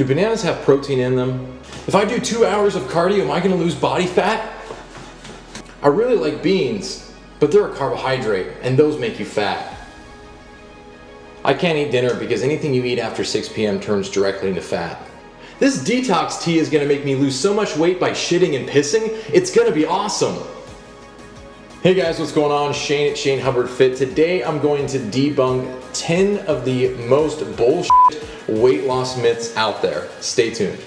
Do bananas have protein in them? If I do 2 hours of cardio, am I gonna lose body fat? I really like beans, but they're a carbohydrate, and those make you fat. I can't eat dinner because anything you eat after 6 p.m. turns directly into fat. This detox tea is gonna make me lose so much weight by shitting and pissing, it's gonna be awesome. Hey guys, what's going on? Shane at Shane Hubbard Fit. Today I'm going to debunk 10 of the most bullshit weight loss myths out there. Stay tuned.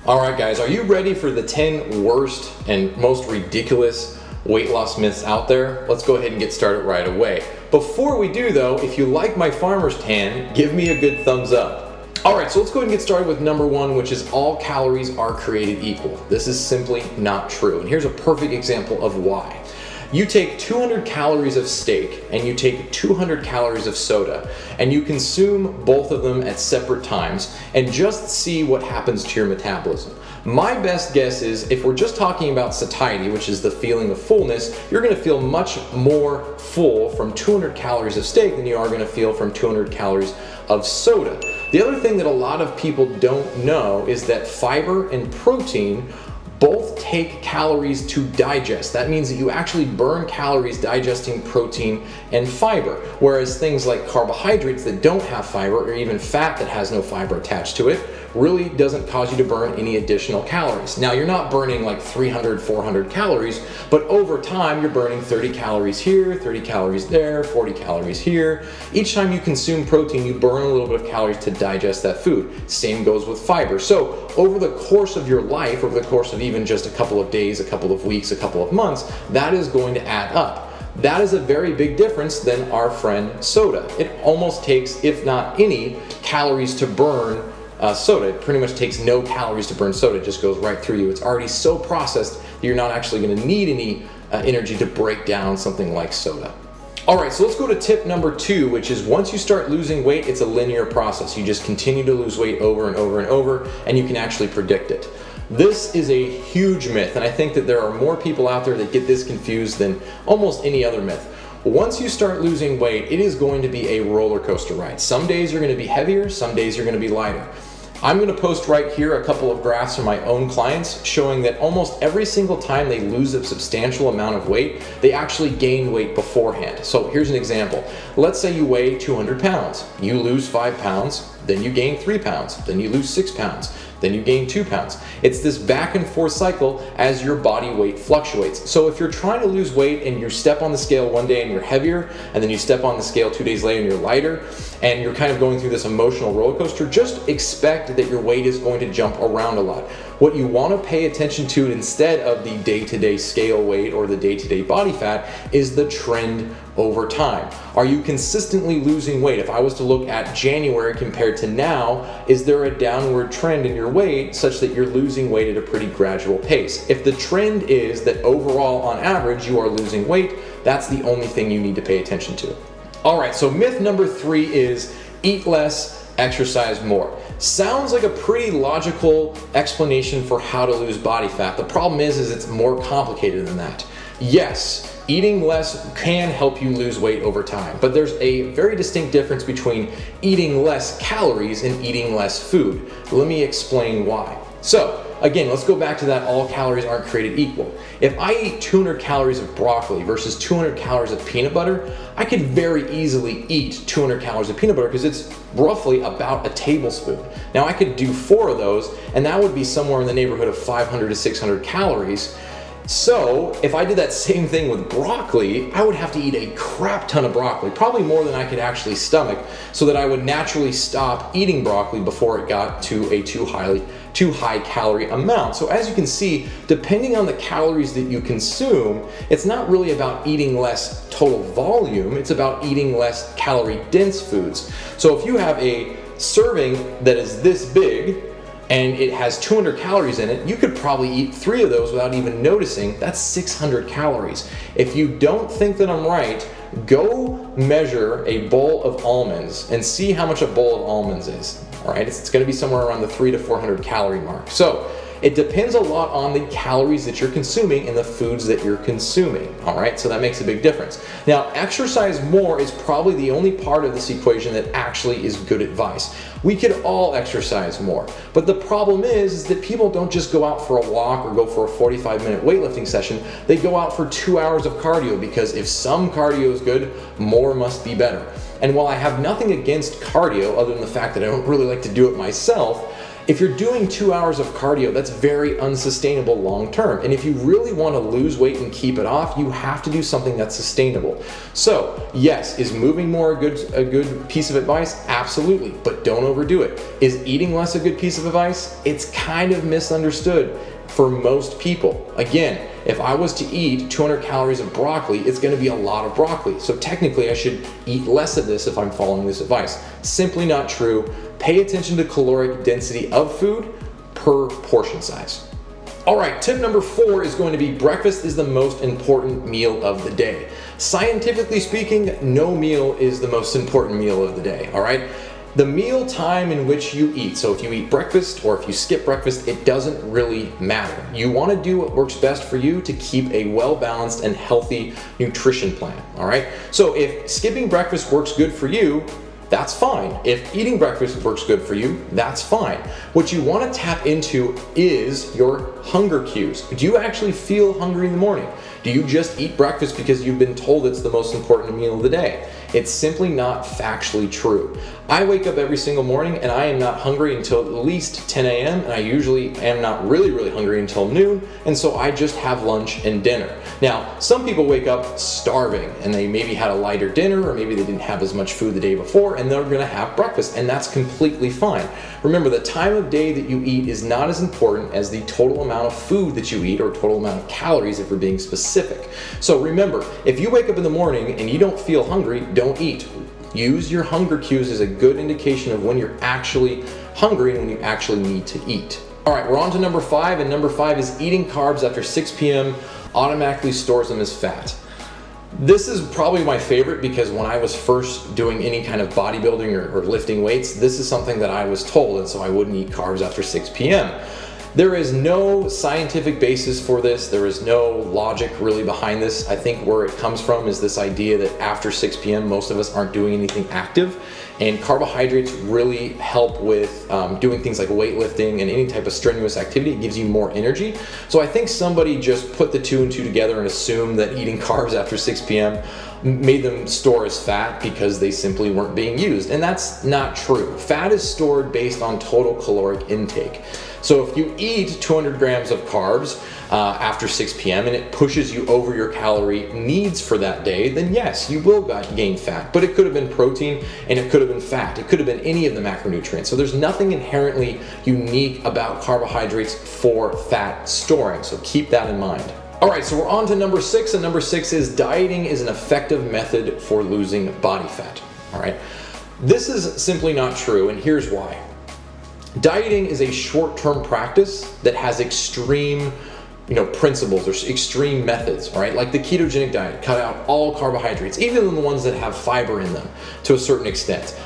Alright guys, are you ready for the 10 worst and most ridiculous weight loss myths out there? Let's go ahead and get started right away. Before we do though, if you like my farmer's tan, give me a good thumbs up. Alright, so let's go ahead and get started with number one, which is all calories are created equal. This is simply not true, and here's a perfect example of why. You take 200 calories of steak and you take 200 calories of soda and you consume both of them at separate times and just see what happens to your metabolism. My best guess is if we're just talking about satiety, which is the feeling of fullness, you're going to feel much more full from 200 calories of steak than you are going to feel from 200 calories of soda. The other thing that a lot of people don't know is that fiber and protein both take calories to digest. That means that you actually burn calories digesting protein and fiber, whereas things like carbohydrates that don't have fiber or even fat that has no fiber attached to it really doesn't cause you to burn any additional calories. Now, you're not burning like 300, 400 calories, but over time you're burning 30 calories here, 30 calories there, 40 calories here. Each time you consume protein, you burn a little bit of calories to digest that food. Same goes with fiber. So over the course of your life, over the course of even just a couple of days, a couple of weeks, a couple of months, that is going to add up. That is a very big difference than our friend soda. It almost takes, if not any, calories to burn soda. It pretty much takes no calories to burn soda. It just goes right through you. It's already so processed that you're not actually going to need any energy to break down something like soda. Alright, so let's go to tip number two, which is once you start losing weight, it's a linear process. You just continue to lose weight over and over and over, and you can actually predict it. This is a huge myth, and I think that there are more people out there that get this confused than almost any other myth. Once you start losing weight, it is going to be a roller coaster ride. Some days you're going to be heavier, some days you're going to be lighter. I'm going to post right here a couple of graphs from my own clients showing that almost every single time they lose a substantial amount of weight, they actually gain weight beforehand. So here's an example. Let's say you weigh 200 pounds. You lose 5 pounds, then you gain 3 pounds, then you lose 6 pounds, then you gain 2 pounds. It's this back and forth cycle as your body weight fluctuates. So if you're trying to lose weight and you step on the scale one day and you're heavier, and then you step on the scale 2 days later and you're lighter, and you're kind of going through this emotional roller coaster, just expect that your weight is going to jump around a lot. What you want to pay attention to instead of the day-to-day scale weight or the day-to-day body fat is the trend over time. Are you consistently losing weight? If I was to look at January compared to now, is there a downward trend in your weight such that you're losing weight at a pretty gradual pace? If the trend is that overall on average you are losing weight, that's the only thing you need to pay attention to. Alright, so myth number three is eat less, exercise more. Sounds like a pretty logical explanation for how to lose body fat. The problem is it's more complicated than that. Yes, eating less can help you lose weight over time, but there's a very distinct difference between eating less calories and eating less food. Let me explain why. So, again, let's go back to that all calories aren't created equal. If I eat 200 calories of broccoli versus 200 calories of peanut butter, I could very easily eat 200 calories of peanut butter because it's roughly about a tablespoon. Now I could do 4 of those, and that would be somewhere in the neighborhood of 500 to 600 calories. So if I did that same thing with broccoli, I would have to eat a crap ton of broccoli, probably more than I could actually stomach, so that I would naturally stop eating broccoli before it got to a too high calorie amount. So as you can see, depending on the calories that you consume, it's not really about eating less total volume, it's about eating less calorie dense foods. So if you have a serving that is this big, and it has 200 calories in it, you could probably eat 3 of those without even noticing. That's 600 calories. If you don't think that I'm right, go measure a bowl of almonds and see how much a bowl of almonds is. all right? It's gonna be somewhere around the 300 to 400 calorie mark. So it depends a lot on the calories that you're consuming and the foods that you're consuming, all right? So that makes a big difference. Now, exercise more is probably the only part of this equation that actually is good advice. We could all exercise more, but the problem is that people don't just go out for a walk or go for a 45-minute weightlifting session. They go out for 2 hours of cardio, because if some cardio is good, more must be better. And while I have nothing against cardio, other than the fact that I don't really like to do it myself, if you're doing 2 hours of cardio, that's very unsustainable long term. And if you really want to lose weight and keep it off, you have to do something that's sustainable. So yes, is moving more a good piece of advice? Absolutely, but don't overdo it. Is eating less a good piece of advice? It's kind of misunderstood for most people. Again, if I was to eat 200 calories of broccoli, it's going to be a lot of broccoli. So technically I should eat less of this if I'm following this advice. Simply not true. Pay attention to caloric density of food per portion size. All right, tip number 4 is going to be breakfast is the most important meal of the day. Scientifically speaking, no meal is the most important meal of the day, all right? The meal time in which you eat, so if you eat breakfast or if you skip breakfast, it doesn't really matter. You want to do what works best for you to keep a well-balanced and healthy nutrition plan, all right? So if skipping breakfast works good for you, that's fine. If eating breakfast works good for you, that's fine. What you want to tap into is your hunger cues. Do you actually feel hungry in the morning? Do you just eat breakfast because you've been told it's the most important meal of the day? It's simply not factually true. I wake up every single morning and I am not hungry until at least 10 a.m. and I usually am not really hungry until noon, and so I just have lunch and dinner. Now, some people wake up starving and they maybe had a lighter dinner, or maybe they didn't have as much food the day before and they're gonna have breakfast, and that's completely fine. Remember, the time of day that you eat is not as important as the total amount of food that you eat, or total amount of calories if we're being specific. So remember, if you wake up in the morning and you don't feel hungry, don't eat. Use your hunger cues as a good indication of when you're actually hungry and when you actually need to eat. All right, we're on to number 5, and number 5 is eating carbs after 6 p.m. automatically stores them as fat. This is probably my favorite, because when I was first doing any kind of bodybuilding or lifting weights, this is something that I was told, and so I wouldn't eat carbs after 6 p.m. There is no scientific basis for this. There is no logic really behind this. I think where it comes from is this idea that after 6 p.m. most of us aren't doing anything active, and carbohydrates really help with doing things like weightlifting and any type of strenuous activity. It gives you more energy. So I think somebody just put the 2 and 2 together and assumed that eating carbs after 6 p.m. made them store as fat because they simply weren't being used, and that's not true. Fat is stored based on total caloric intake. So if you eat 200 grams of carbs after 6 p.m. and it pushes you over your calorie needs for that day, then yes, you will gain fat. But it could have been protein and it could have been fat. It could have been any of the macronutrients. So there's nothing inherently unique about carbohydrates for fat storing. So keep that in mind. All right, so we're on to number 6, and number 6 is dieting is an effective method for losing body fat. All right, this is simply not true, and here's why. Dieting is a short-term practice that has extreme principles or extreme methods, all right? Like the ketogenic diet, cut out all carbohydrates, even the ones that have fiber in them to a certain extent.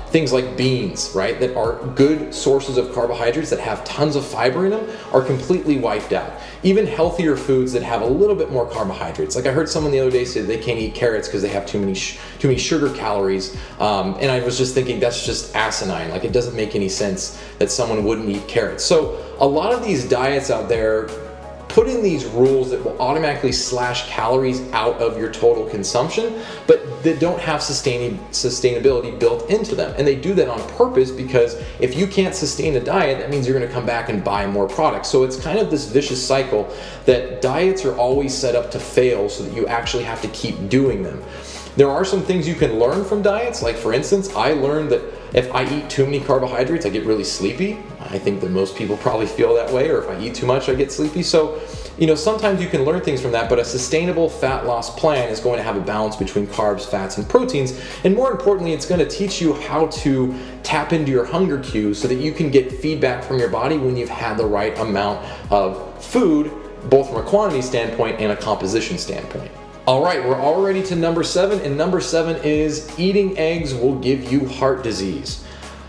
Things like beans, right, that are good sources of carbohydrates that have tons of fiber in them are completely wiped out. Even healthier foods that have a little bit more carbohydrates. Like I heard someone the other day say they can't eat carrots because they have too many sugar calories. And I was just thinking that's just asinine. Like it doesn't make any sense that someone wouldn't eat carrots. So a lot of these diets out there put in these rules that will automatically slash calories out of your total consumption, but that don't have sustainability built into them. And they do that on purpose, because if you can't sustain a diet, that means you're gonna come back and buy more products. So it's kind of this vicious cycle that diets are always set up to fail so that you actually have to keep doing them. There are some things you can learn from diets. Like for instance, I learned that if I eat too many carbohydrates, I get really sleepy. I think that most people probably feel that way, or if I eat too much, I get sleepy. So, sometimes you can learn things from that, but a sustainable fat loss plan is going to have a balance between carbs, fats, and proteins. And more importantly, it's going to teach you how to tap into your hunger cues so that you can get feedback from your body when you've had the right amount of food, both from a quantity standpoint and a composition standpoint. All right, we're already to number 7, and number 7 is eating eggs will give you heart disease.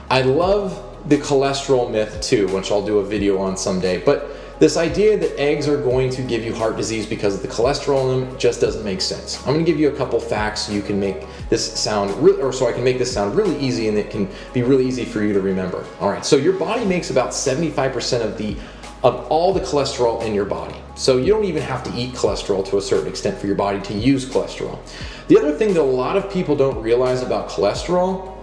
I love the cholesterol myth too, which I'll do a video on someday. But this idea that eggs are going to give you heart disease because of the cholesterol in them just doesn't make sense. I'm going to give you a couple facts so you can make this sound so I can make this sound really easy, and it can be really easy for you to remember. All right, so your body makes about 75% of all the cholesterol in your body. So you don't even have to eat cholesterol to a certain extent for your body to use cholesterol. The other thing that a lot of people don't realize about cholesterol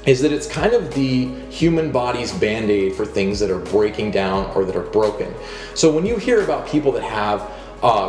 is that it's kind of the human body's band-aid for things that are breaking down or that are broken. So when you hear about people that have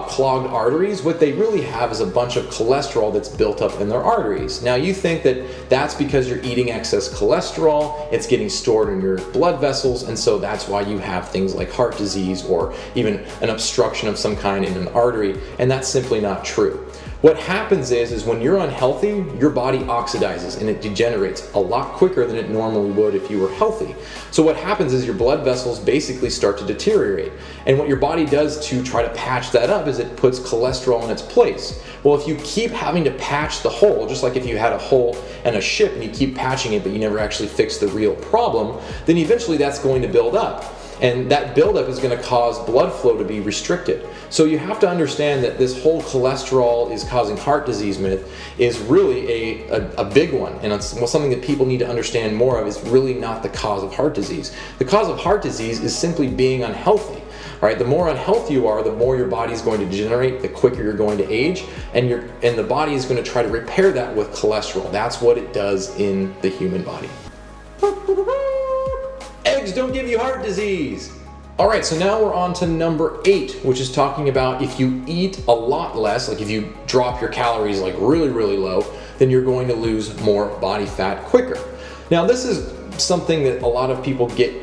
clogged arteries, what they really have is a bunch of cholesterol that's built up in their arteries. Now you think that that's because you're eating excess cholesterol, it's getting stored in your blood vessels, and so that's why you have things like heart disease or even an obstruction of some kind in an artery, and that's simply not true. What happens is when you're unhealthy, your body oxidizes and it degenerates a lot quicker than it normally would if you were healthy. So what happens is your blood vessels basically start to deteriorate. And what your body does to try to patch that up is it puts cholesterol in its place. Well, if you keep having to patch the hole, just like if you had a hole in a ship and you keep patching it but you never actually fix the real problem, then eventually that's going to build up. And that buildup is going to cause blood flow to be restricted. So you have to understand that this whole cholesterol is causing heart disease myth is really a big one. And it's something that people need to understand more of. Is really not the cause of heart disease. The cause of heart disease is simply being unhealthy. Right? The more unhealthy you are, the more your body is going to degenerate, the quicker you're going to age, and the body is going to try to repair that with cholesterol. That's what it does in the human body. Eggs don't give you heart disease. All right, so now we're on to number 8, which is talking about if you eat a lot less, like if you drop your calories like really, really low, then you're going to lose more body fat quicker. Now, this is something that a lot of people get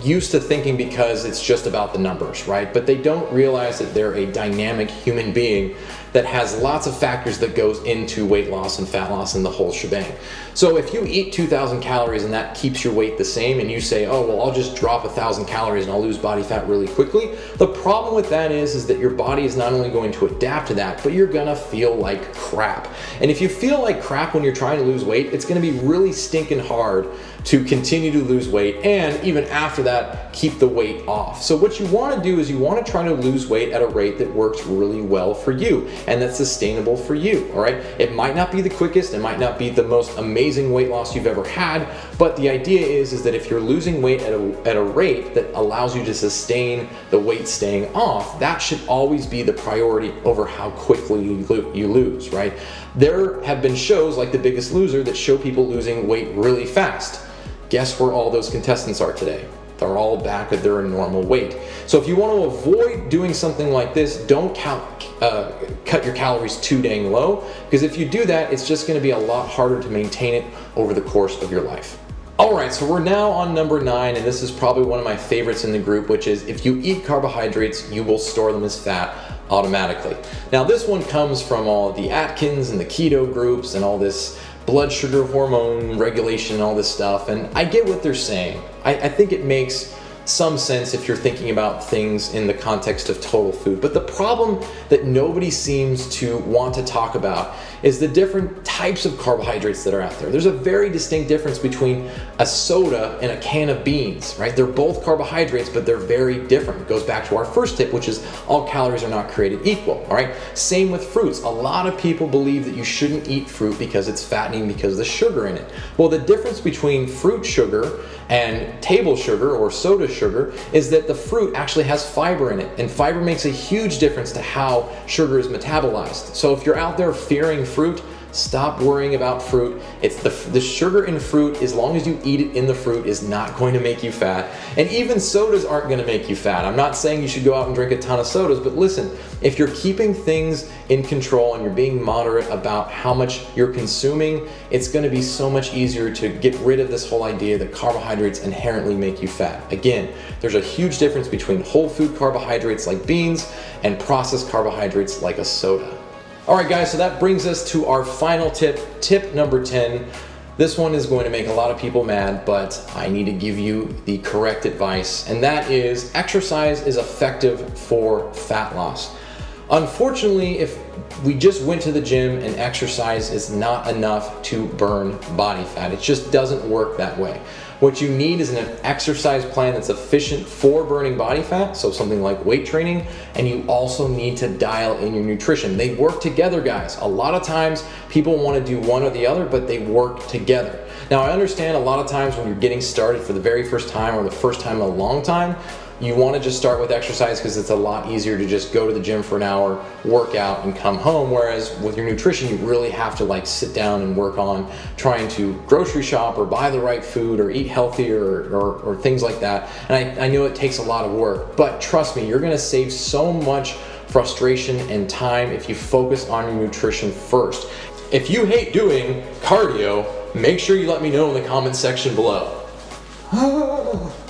used to thinking because it's just about the numbers, right? But they don't realize that they're a dynamic human being that has lots of factors that goes into weight loss and fat loss and the whole shebang. So if you eat 2,000 calories and that keeps your weight the same, and you say, oh, well, I'll just drop 1,000 calories and I'll lose body fat really quickly, the problem with that is that your body is not only going to adapt to that, but you're gonna feel like crap. And if you feel like crap when you're trying to lose weight, it's gonna be really stinking hard to continue to lose weight, and even after that, keep the weight off. So what you wanna do is you wanna try to lose weight at a rate that works really well for you and that's sustainable for you, all right? It might not be the quickest, it might not be the most amazing weight loss you've ever had, but the idea is that if you're losing weight at a rate that allows you to sustain the weight staying off, that should always be the priority over how quickly you lose, right? There have been shows like The Biggest Loser that show people losing weight really fast. Guess where all those contestants are today? They're all back at their normal weight. So if you want to avoid doing something like this, don't cut your calories too dang low, because if you do that, it's just going to be a lot harder to maintain it over the course of your life. All right, so we're now on number 9, and this is probably one of my favorites in the group, which is if you eat carbohydrates, you will store them as fat automatically. Now this one comes from all the Atkins and the Keto groups and all this blood sugar hormone regulation and all this stuff, and I get what they're saying. I think it makes some sense if you're thinking about things in the context of total food. But the problem that nobody seems to want to talk about is the different types of carbohydrates that are out there. There's a very distinct difference between a soda and a can of beans, right? They're both carbohydrates, but they're very different. It goes back to our first tip, which is all calories are not created equal, all right? Same with fruits. A lot of people believe that you shouldn't eat fruit because it's fattening because of the sugar in it. Well, the difference between fruit sugar and table sugar or soda sugar is that the fruit actually has fiber in it, and fiber makes a huge difference to how sugar is metabolized. So if you're out there fearing fruit, stop worrying about fruit. It's the sugar in fruit, as long as you eat it in the fruit, is not going to make you fat. And even sodas aren't going to make you fat. I'm not saying you should go out and drink a ton of sodas, but listen, if you're keeping things in control and you're being moderate about how much you're consuming, it's going to be so much easier to get rid of this whole idea that carbohydrates inherently make you fat. Again, there's a huge difference between whole food carbohydrates like beans and processed carbohydrates like a soda. All right, guys, so that brings us to our final tip, tip number 10. This one is going to make a lot of people mad, but I need to give you the correct advice, and that is exercise is effective for fat loss. Unfortunately, if we just went to the gym and exercise is not enough to burn body fat. It just doesn't work that way. What you need is an exercise plan that's efficient for burning body fat, so something like weight training, and you also need to dial in your nutrition. They work together, guys. A lot of times people want to do one or the other, but they work together. Now, I understand a lot of times when you're getting started for the very first time or the first time in a long time, you want to just start with exercise because it's a lot easier to just go to the gym for an hour, work out, and come home. Whereas with your nutrition, you really have to like sit down and work on trying to grocery shop or buy the right food or eat healthier or things like that. And I know it takes a lot of work, but trust me, you're going to save so much frustration and time if you focus on your nutrition first. If you hate doing cardio, make sure you let me know in the comment section below.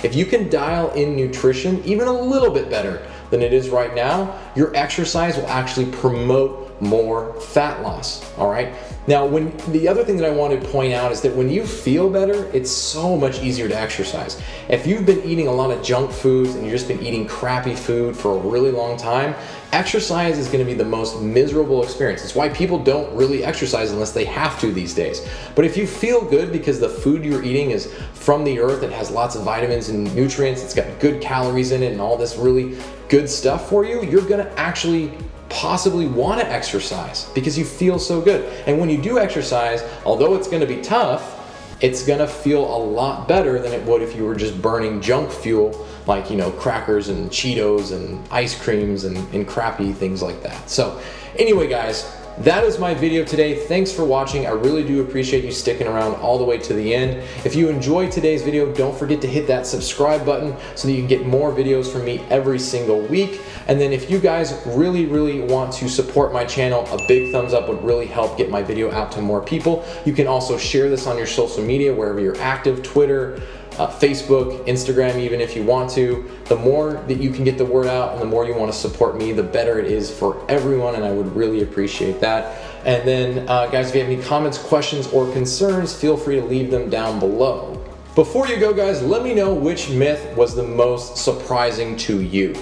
If you can dial in nutrition even a little bit better than it is right now, your exercise will actually promote more fat loss, all right? Now, the other thing that I want to point out is that when you feel better, it's so much easier to exercise. If you've been eating a lot of junk foods and you've just been eating crappy food for a really long time, exercise is going to be the most miserable experience. It's why people don't really exercise unless they have to these days. But if you feel good because the food you're eating is from the earth, it has lots of vitamins and nutrients, it's got good calories in it and all this really good stuff for you, you're going to actually possibly want to exercise because you feel so good. And when you do exercise, although it's going to be tough, it's going to feel a lot better than it would if you were just burning junk fuel like, you know, crackers and Cheetos and ice creams and crappy things like that. So anyway, guys, that is my video today. Thanks for watching. I really do appreciate you sticking around all the way to the end. If you enjoyed today's video, don't forget to hit that subscribe button so that you can get more videos from me every single week. And then if you guys really want to support my channel, a big thumbs up would really help get my video out to more people. You can also share this on your social media, wherever you're active, Twitter, Facebook, Instagram, even if you want to. The more that you can get the word out and the more you want to support me, the better it is for everyone, and I would really appreciate that. And then guys, if you have any comments, questions, or concerns, feel free to leave them down below. Before you go, guys, let me know which myth was the most surprising to you.